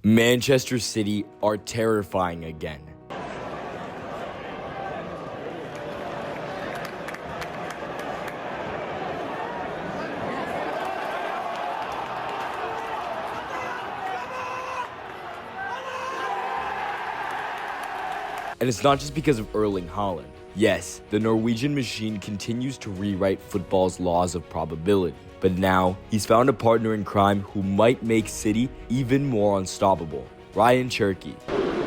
Manchester City are terrifying again. And it's not just because of Erling Haaland. Yes, the Norwegian machine continues to rewrite football's laws of probability. But now, he's found a partner in crime who might make City even more unstoppable. Ryan Cherki.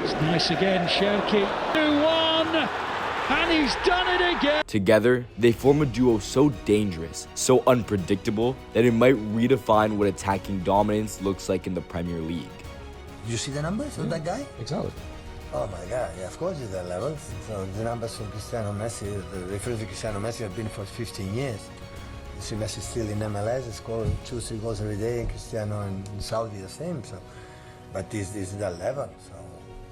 It's nice again, Cherki. 2-1, and he's done it again. Together, they form a duo so dangerous, so unpredictable, that it might redefine what attacking dominance looks like in the Premier League. Did you see the numbers of that guy? Exactly. Oh my God, yeah, of course it's that level. So the numbers from Cristiano Messi, the reference to Cristiano Messi have been for 15 years. You see Messi still in MLS, scoring 2-3 goals every day, and Cristiano in Saudi the same. So, but this is that level. So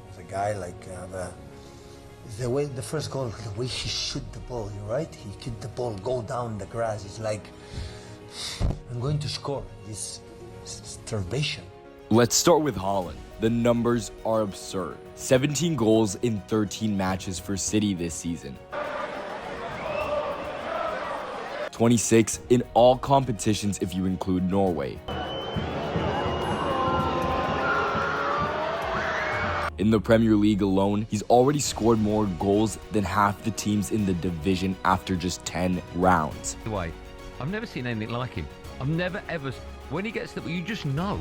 it's a guy like the way the first goal, the way he shoot the ball. You're right. He kicked the ball, go down the grass. It's like I'm going to score. This starvation. Let's start with Haaland. The numbers are absurd. 17 goals in 13 matches for City this season. 26 in all competitions if you include Norway. In the Premier League alone, he's already scored more goals than half the teams in the division after just 10 rounds. Anyway, I've never seen anything like him. I've never ever, when he gets the, you just know.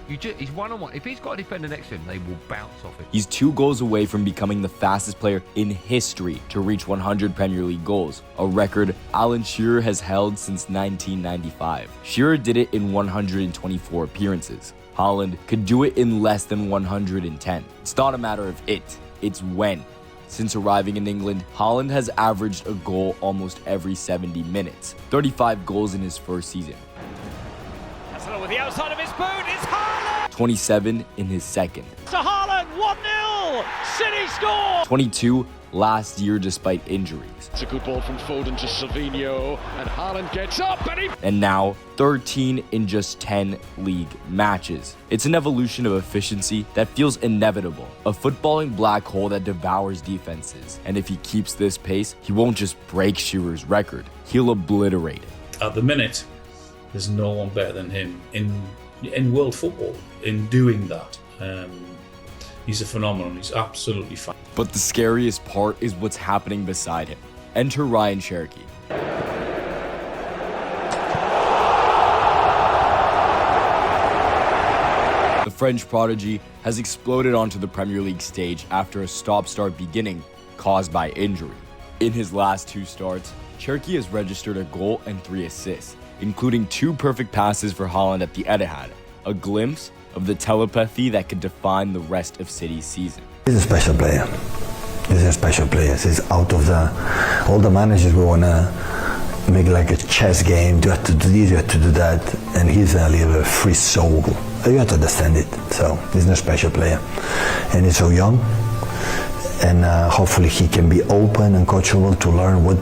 He's one-on-one. If he's got a defender next to him, they will bounce off him. He's 2 goals away from becoming the fastest player in history to reach 100 Premier League goals, a record Alan Shearer has held since 1995. Shearer did it in 124 appearances. Haaland could do it in less than 110. It's not a matter of it's when. Since arriving in England, Haaland has averaged a goal almost every 70 minutes, 35 goals in his first season. With the outside of his boot, it's Haaland! 27 in his second. To Haaland, 1-0! City score! 22 last year despite injuries. It's a good ball from Foden to Silvinho, and Haaland gets up and he... And now 13 in just 10 league matches. It's an evolution of efficiency that feels inevitable. A footballing black hole that devours defenses. And if he keeps this pace, he won't just break Shearer's record. He'll obliterate it. At the minute, there's no one better than him in world football in doing that. He's a phenomenon. He's absolutely fine. But the scariest part is what's happening beside him. Enter Ryan Cherki. The French prodigy has exploded onto the Premier League stage after a stop-start beginning caused by injury. In his last 2 starts, Cherki has registered a goal and 3 assists, including 2 perfect passes for Haaland at the Etihad, a glimpse of the telepathy that could define the rest of City's season. He's a special player. He's a special player. He's out of all the managers we want to make like a chess game. You have to do this, you have to do that. And he's a little free soul. You have to understand it. So he's a special player. And he's so young. And hopefully he can be open and coachable to learn what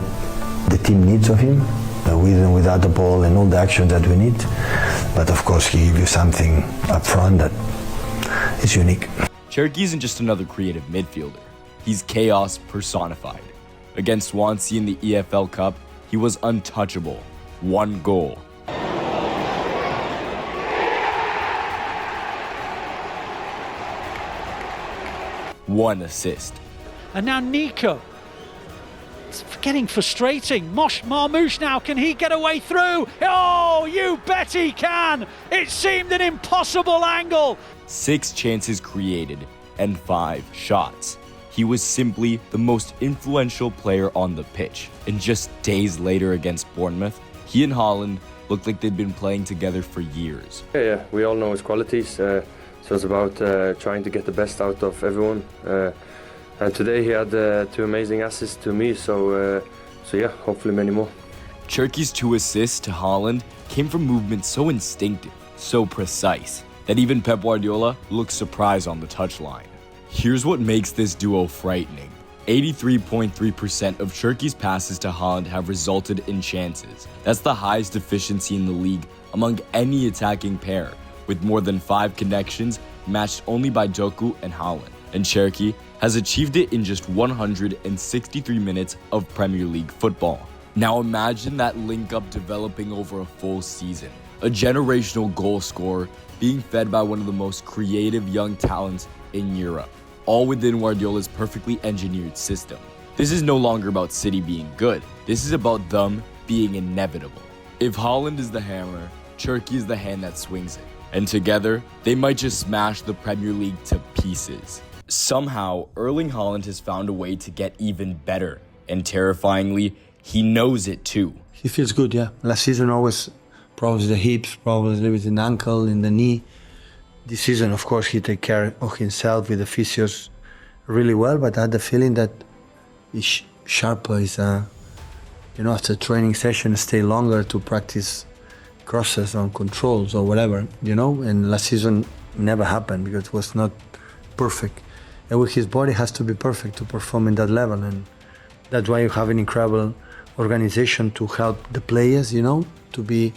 the team needs of him. With and without the ball and all the action that we need. But of course he gives you something up front that is unique. Cherki isn't just another creative midfielder. He's chaos personified. Against Swansea in the EFL Cup, he was untouchable. 1 goal. One assist. And now Nico. It's getting frustrating. Marmoush now, can he get away through? Oh, you bet he can! It seemed an impossible angle. 6 chances created and 5 shots. He was simply the most influential player on the pitch. And just days later against Bournemouth, he and Haaland looked like they'd been playing together for years. Yeah, we all know his qualities. So it's about trying to get the best out of everyone. And today he had 2 amazing assists to me, so yeah, hopefully many more. Cherki's 2 assists to Haaland came from movements so instinctive, so precise, that even Pep Guardiola looked surprised on the touchline. Here's what makes this duo frightening. 83.3% of Cherki's passes to Haaland have resulted in chances. That's the highest efficiency in the league among any attacking pair, with more than 5 connections matched only by Doku and Haaland. And Cherki has achieved it in just 163 minutes of Premier League football. Now imagine that link-up developing over a full season. A generational goal scorer being fed by one of the most creative young talents in Europe, all within Guardiola's perfectly engineered system. This is no longer about City being good. This is about them being inevitable. If Haaland is the hammer, Cherki is the hand that swings it. And together, they might just smash the Premier League to pieces. Somehow, Erling Haaland has found a way to get even better. And terrifyingly, he knows it too. He feels good, yeah. Last season always problems in the hips, problems with the ankle, in the knee. This season, of course, he take care of himself with the physios really well, but I had the feeling that he's sharper. He's, after training session, stay longer to practice crosses on controls or whatever, and last season never happened because it was not perfect. And with his body has to be perfect to perform in that level, and that's why you have an incredible organization to help the players, to be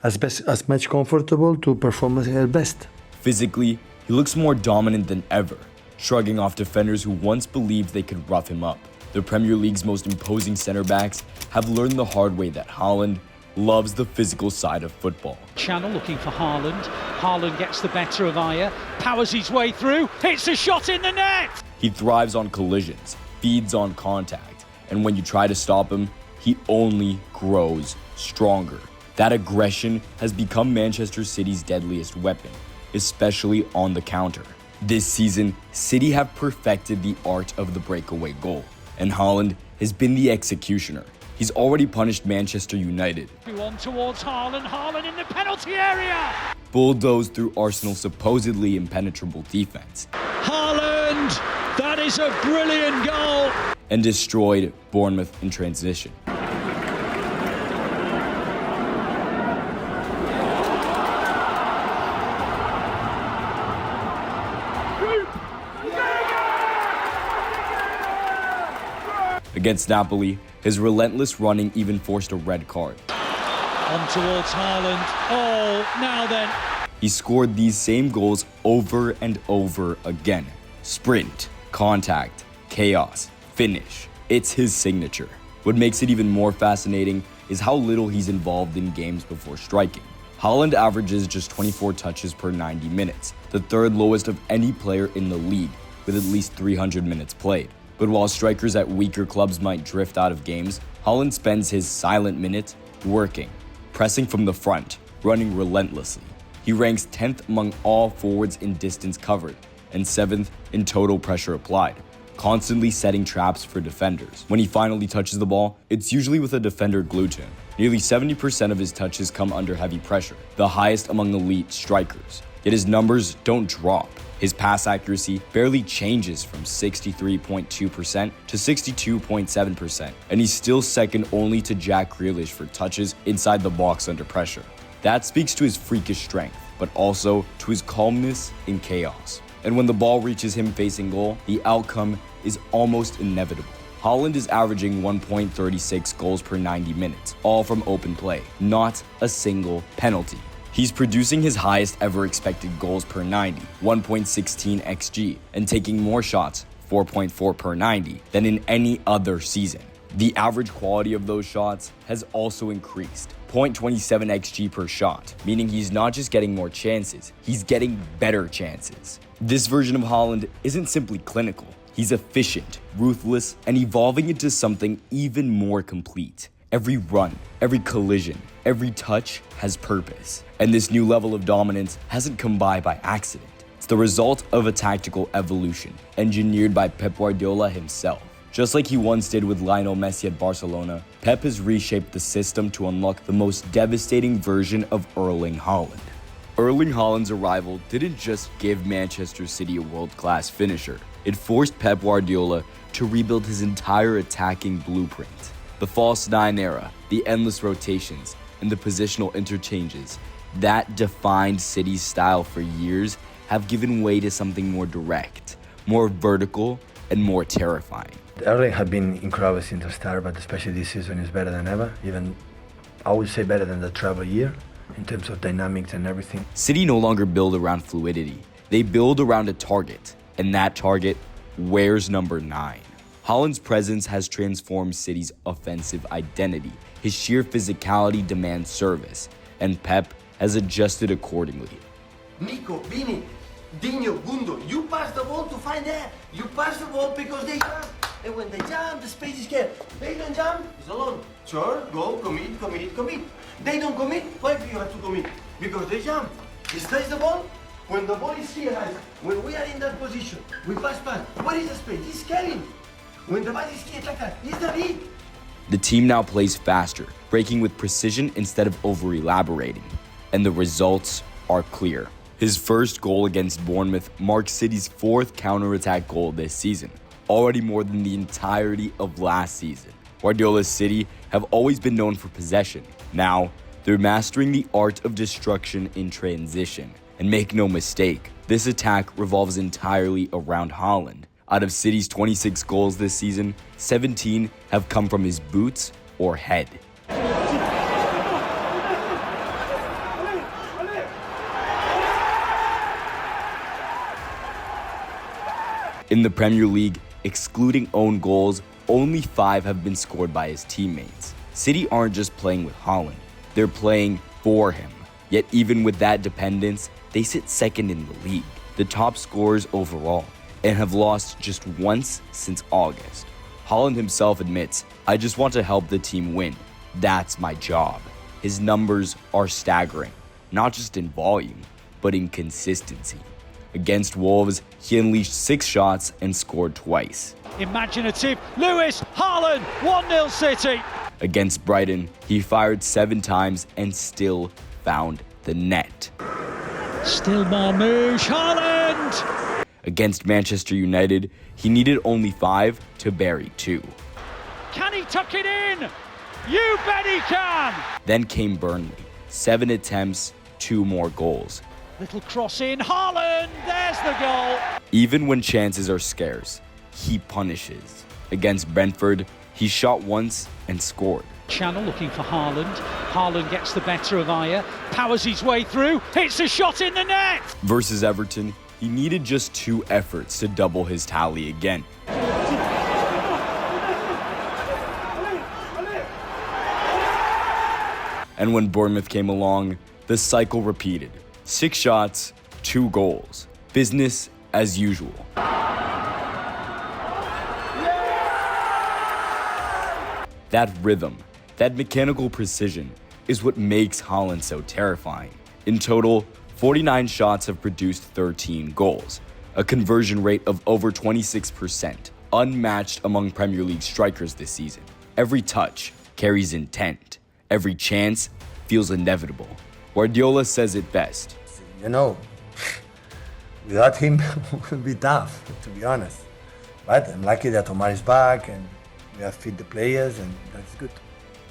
as much comfortable to perform at their best. Physically, he looks more dominant than ever, shrugging off defenders who once believed they could rough him up. The Premier League's most imposing center backs have learned the hard way that Haaland loves the physical side of football. Channel looking for Haaland. Haaland gets the better of Aya, powers his way through, hits a shot in the net! He thrives on collisions, feeds on contact, and when you try to stop him, he only grows stronger. That aggression has become Manchester City's deadliest weapon, especially on the counter. This season, City have perfected the art of the breakaway goal, and Haaland has been the executioner. He's already punished Manchester United. On towards Haaland, Haaland in the penalty area! Bulldozed through Arsenal's supposedly impenetrable defense. Haaland! That is a brilliant goal! And destroyed Bournemouth in transition. Against Napoli, his relentless running even forced a red card. On towards Haaland. Oh, now then. He scored these same goals over and over again. Sprint, contact, chaos, finish. It's his signature. What makes it even more fascinating is how little he's involved in games before striking. Haaland averages just 24 touches per 90 minutes, the third lowest of any player in the league, with at least 300 minutes played. But while strikers at weaker clubs might drift out of games, Haaland spends his silent minutes working, pressing from the front, running relentlessly. He ranks 10th among all forwards in distance covered, and 7th in total pressure applied, constantly setting traps for defenders. When he finally touches the ball, it's usually with a defender glued to him. Nearly 70% of his touches come under heavy pressure, the highest among elite strikers. Yet his numbers don't drop. His pass accuracy barely changes from 63.2% to 62.7%, and he's still second only to Jack Grealish for touches inside the box under pressure. That speaks to his freakish strength, but also to his calmness in chaos. And when the ball reaches him facing goal, the outcome is almost inevitable. Haaland is averaging 1.36 goals per 90 minutes, all from open play, not a single penalty. He's producing his highest ever expected goals per 90, 1.16 xG, and taking more shots, 4.4 per 90, than in any other season. The average quality of those shots has also increased, 0.27 xG per shot, meaning he's not just getting more chances, he's getting better chances. This version of Haaland isn't simply clinical. He's efficient, ruthless, and evolving into something even more complete. Every run, every collision, every touch has purpose. And this new level of dominance hasn't come by accident. It's the result of a tactical evolution, engineered by Pep Guardiola himself. Just like he once did with Lionel Messi at Barcelona, Pep has reshaped the system to unlock the most devastating version of Erling Haaland. Erling Haaland's arrival didn't just give Manchester City a world-class finisher. It forced Pep Guardiola to rebuild his entire attacking blueprint. The false nine era, the endless rotations, and the positional interchanges that defined City's style for years have given way to something more direct, more vertical, and more terrifying. Erling had been incredible since the start, but especially this season is better than ever. Even, I would say, better than the travel year in terms of dynamics and everything. City no longer build around fluidity. They build around a target, and that target wears number 9. Haaland's presence has transformed City's offensive identity. His sheer physicality demands service, and Pep has adjusted accordingly. Nico, Vini, Dino, Gundo, you pass the ball to find there. You pass the ball because they jump. And when they jump, the space is there. They don't jump, it's alone. Sure, go, commit. They don't commit, why do you have to commit? Because they jump. He stays the ball. When the ball is here, guys, when we are in that position, we pass. What is the space? He's carrying. When the ball is here like that, he's the lead. The team now plays faster, breaking with precision instead of over-elaborating. And the results are clear. His first goal against Bournemouth marks City's 4th counter-attack goal this season, already more than the entirety of last season. Guardiola's City have always been known for possession. Now, they're mastering the art of destruction in transition. And make no mistake, this attack revolves entirely around Haaland. Out of City's 26 goals this season, 17 have come from his boots or head. In the Premier League, excluding own goals, only 5 have been scored by his teammates. City aren't just playing with Haaland, they're playing for him. Yet even with that dependence, they sit second in the league, the top scorers overall, and have lost just once since August. Haaland himself admits, "I just want to help the team win. That's my job." His numbers are staggering, not just in volume, but in consistency. Against Wolves, he unleashed 6 shots and scored twice. Imaginative, Lewis, Haaland, 1-0 City. Against Brighton, he fired 7 times and still found the net. Still Marmoush, Haaland! Against Manchester United, he needed only 5 to bury 2. Can he tuck it in? You bet he can! Then came Burnley, 7 attempts, 2 more goals. Little cross in, Haaland, there's the goal. Even when chances are scarce, he punishes. Against Brentford, he shot once and scored. Channel looking for Haaland. Haaland gets the better of Ayer, powers his way through, hits a shot in the net. Versus Everton, he needed just 2 efforts to double his tally again. And when Bournemouth came along, the cycle repeated. 6 shots, 2 goals. Business as usual. That rhythm, that mechanical precision, is what makes Haaland so terrifying. In total, 49 shots have produced 13 goals, a conversion rate of over 26%, unmatched among Premier League strikers this season. Every touch carries intent. Every chance feels inevitable. Guardiola says it best. You know, without him, it would be tough, to be honest. But I'm lucky that Omar is back and we have fit the players, and that's good.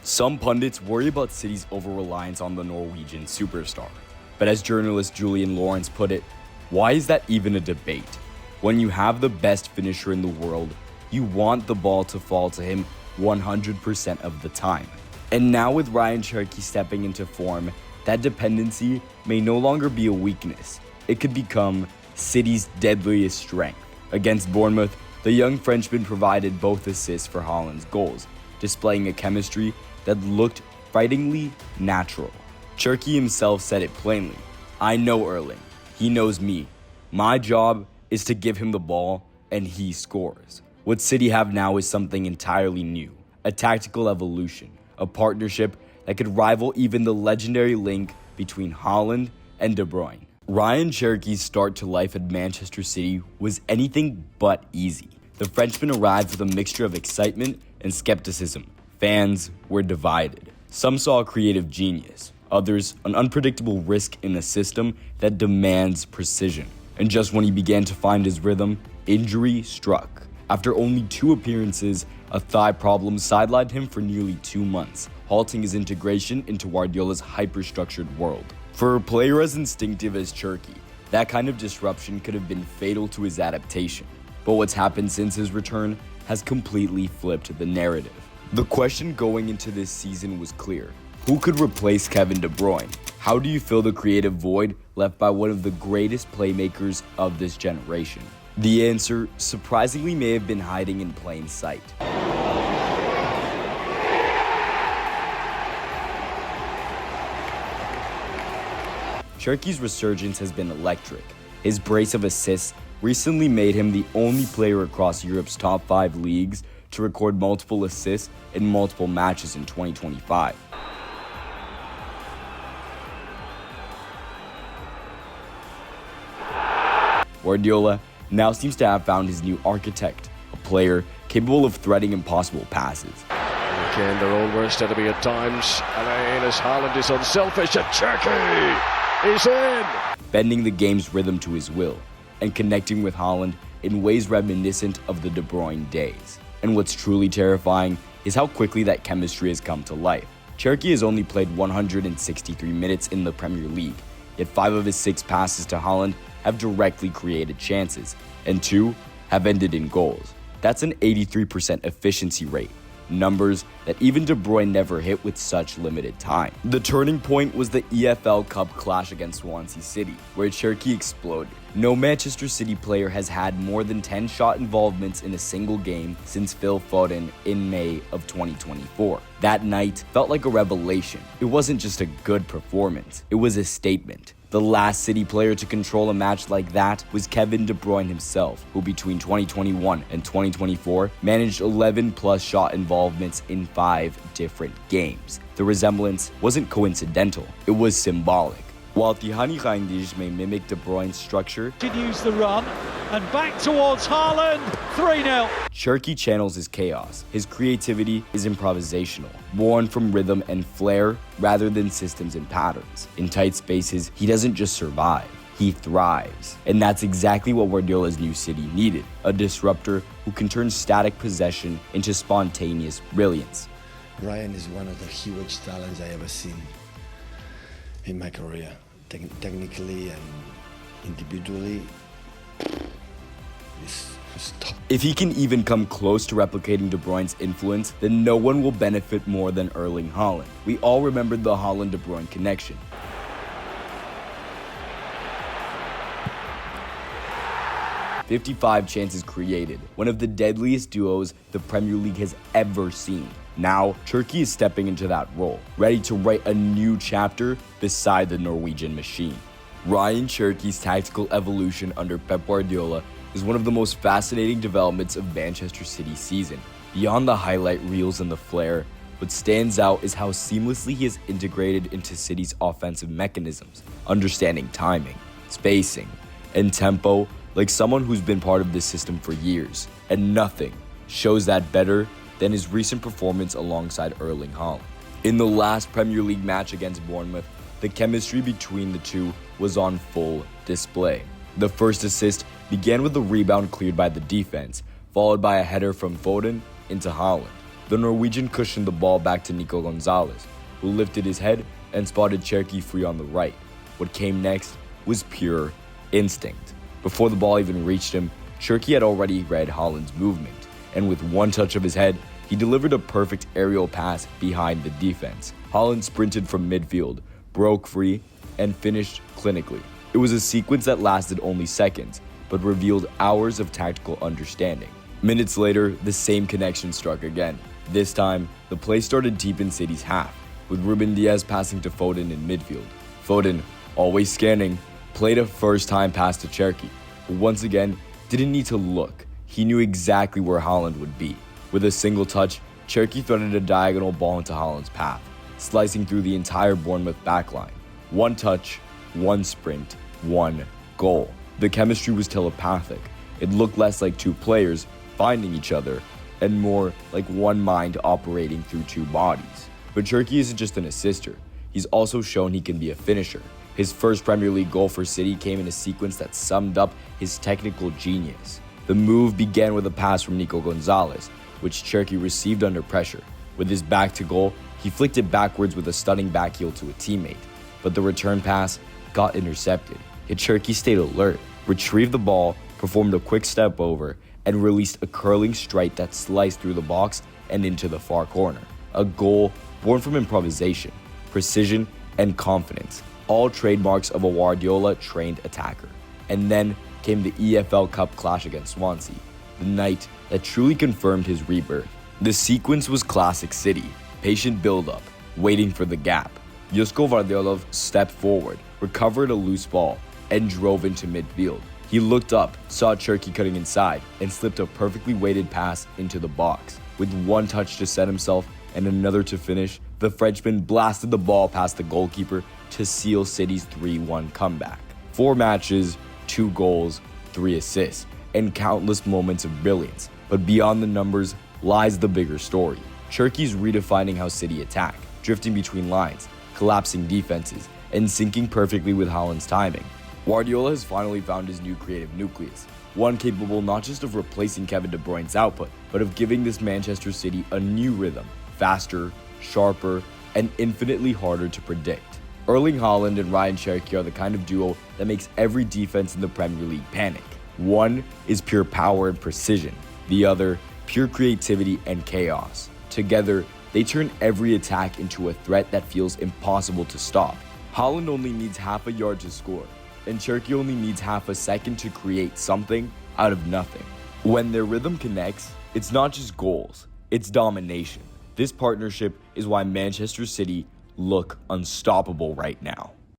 Some pundits worry about City's over-reliance on the Norwegian superstar. But as journalist Julian Lawrence put it, why is that even a debate? When you have the best finisher in the world, you want the ball to fall to him 100% of the time. And now with Ryan Cherki stepping into form, that dependency may no longer be a weakness. It could become City's deadliest strength. Against Bournemouth, the young Frenchman provided both assists for Haaland's goals, displaying a chemistry that looked frighteningly natural. Cherki himself said it plainly. "I know Erling. He knows me. My job is to give him the ball, and he scores." What City have now is something entirely new, a tactical evolution, a partnership that could rival even the legendary link between Haaland and De Bruyne. Ryan Cherki's start to life at Manchester City was anything but easy. The Frenchman arrived with a mixture of excitement and skepticism. Fans were divided. Some saw a creative genius, others an unpredictable risk in a system that demands precision. And just when he began to find his rhythm, injury struck. After only 2 appearances, a thigh problem sidelined him for nearly 2 months, halting his integration into Guardiola's hyper-structured world. For a player as instinctive as Cherki, that kind of disruption could have been fatal to his adaptation. But what's happened since his return has completely flipped the narrative. The question going into this season was clear. Who could replace Kevin De Bruyne? How do you fill the creative void left by one of the greatest playmakers of this generation? The answer, surprisingly, may have been hiding in plain sight. Cherki's resurgence has been electric. His brace of assists recently made him the only player across Europe's top 5 leagues to record multiple assists in multiple matches in 2025. Guardiola now seems to have found his new architect, a player capable of threading impossible passes. Again, their own worst enemy at times. Alain, as Haaland is unselfish, and Cherki is in. Bending the game's rhythm to his will and connecting with Haaland in ways reminiscent of the De Bruyne days. And what's truly terrifying is how quickly that chemistry has come to life. Cherki has only played 163 minutes in the Premier League, yet 5 of his 6 passes to Haaland have directly created chances, and 2 have ended in goals. That's an 83% efficiency rate, numbers that even De Bruyne never hit with such limited time. The turning point was the EFL Cup clash against Swansea City, where Cherki exploded. No Manchester City player has had more than 10 shot involvements in a single game since Phil Foden in May of 2024. That night felt like a revelation. It wasn't just a good performance, it was a statement. The last City player to control a match like that was Kevin De Bruyne himself, who between 2021 and 2024 managed 11 plus shot involvements in 5 different games. The resemblance wasn't coincidental, it was symbolic. While Tihani Reinders may mimic De Bruyne's structure, Continues the run and back towards Haaland, 3-0. Cherki channels his chaos. His creativity is improvisational, born from rhythm and flair rather than systems and patterns. In tight spaces, he doesn't just survive, he thrives. And that's exactly what Guardiola's new City needed, a disruptor who can turn static possession into spontaneous brilliance. Ryan is one of the huge talents I ever seen in my career, technically and individually. It's top. If he can even come close to replicating De Bruyne's influence, then no one will benefit more than Erling Haaland. We all remembered the Haaland-De Bruyne connection. "55 chances created, one of the deadliest duos the Premier League has ever seen." Now, Cherki is stepping into that role, ready to write a new chapter beside the Norwegian machine. Ryan Cherki's tactical evolution under Pep Guardiola is one of the most fascinating developments of Manchester City's season. Beyond the highlight reels and the flair, what stands out is how seamlessly he has integrated into City's offensive mechanisms, understanding timing, spacing, and tempo like someone who's been part of this system for years. And nothing shows that better than his recent performance alongside Erling Haaland. In the last Premier League match against Bournemouth, the chemistry between the two was on full display. The first assist began with a rebound cleared by the defense, followed by a header from Foden into Haaland. The Norwegian cushioned the ball back to Nico Gonzalez, who lifted his head and spotted Cherki free on the right. What came next was pure instinct. Before the ball even reached him, Cherki had already read Haaland's movement, and with one touch of his head, he delivered a perfect aerial pass behind the defense. Haaland sprinted from midfield, broke free, and finished clinically. It was a sequence that lasted only seconds, but revealed hours of tactical understanding. Minutes later, the same connection struck again. This time, the play started deep in City's half, with Ruben Diaz passing to Foden in midfield. Foden, always scanning, played a first-time pass to Cherki, who once again didn't need to look. He knew exactly where Haaland would be. With a single touch, Cherki threaded a diagonal ball into Haaland's path, slicing through the entire Bournemouth backline. One touch, one sprint, one goal. The chemistry was telepathic. It looked less like two players finding each other and more like one mind operating through two bodies. But Cherki isn't just an assister. He's also shown he can be a finisher. His first Premier League goal for City came in a sequence that summed up his technical genius. The move began with a pass from Nico Gonzalez, which Cherki received under pressure. With his back to goal, he flicked it backwards with a stunning backheel to a teammate, but the return pass got intercepted. Yet Cherki stayed alert, retrieved the ball, performed a quick step over, and released a curling strike that sliced through the box and into the far corner. A goal born from improvisation, precision, and confidence, all trademarks of a Guardiola-trained attacker. And then came the EFL Cup clash against Swansea, the night that truly confirmed his rebirth. The sequence was classic City, patient build-up, waiting for the gap. Josko Vardiolov stepped forward, recovered a loose ball, and drove into midfield. He looked up, saw Cherki cutting inside, and slipped a perfectly weighted pass into the box. With one touch to set himself and another to finish, the Frenchman blasted the ball past the goalkeeper to seal City's 3-1 comeback. 4 matches, 2 goals, 3 assists, and countless moments of brilliance. But beyond the numbers lies the bigger story. Cherki's redefining how City attack, drifting between lines, collapsing defenses, and syncing perfectly with Haaland's timing. Guardiola has finally found his new creative nucleus, one capable not just of replacing Kevin De Bruyne's output, but of giving this Manchester City a new rhythm, faster, sharper, and infinitely harder to predict. Erling Haaland and Ryan Cherki are the kind of duo that makes every defense in the Premier League panic. One is pure power and precision, the other pure creativity and chaos. Together, they turn every attack into a threat that feels impossible to stop. Haaland only needs half a yard to score, and Cherki only needs half a second to create something out of nothing. When their rhythm connects, it's not just goals, it's domination. This partnership is why Manchester City look unstoppable right now.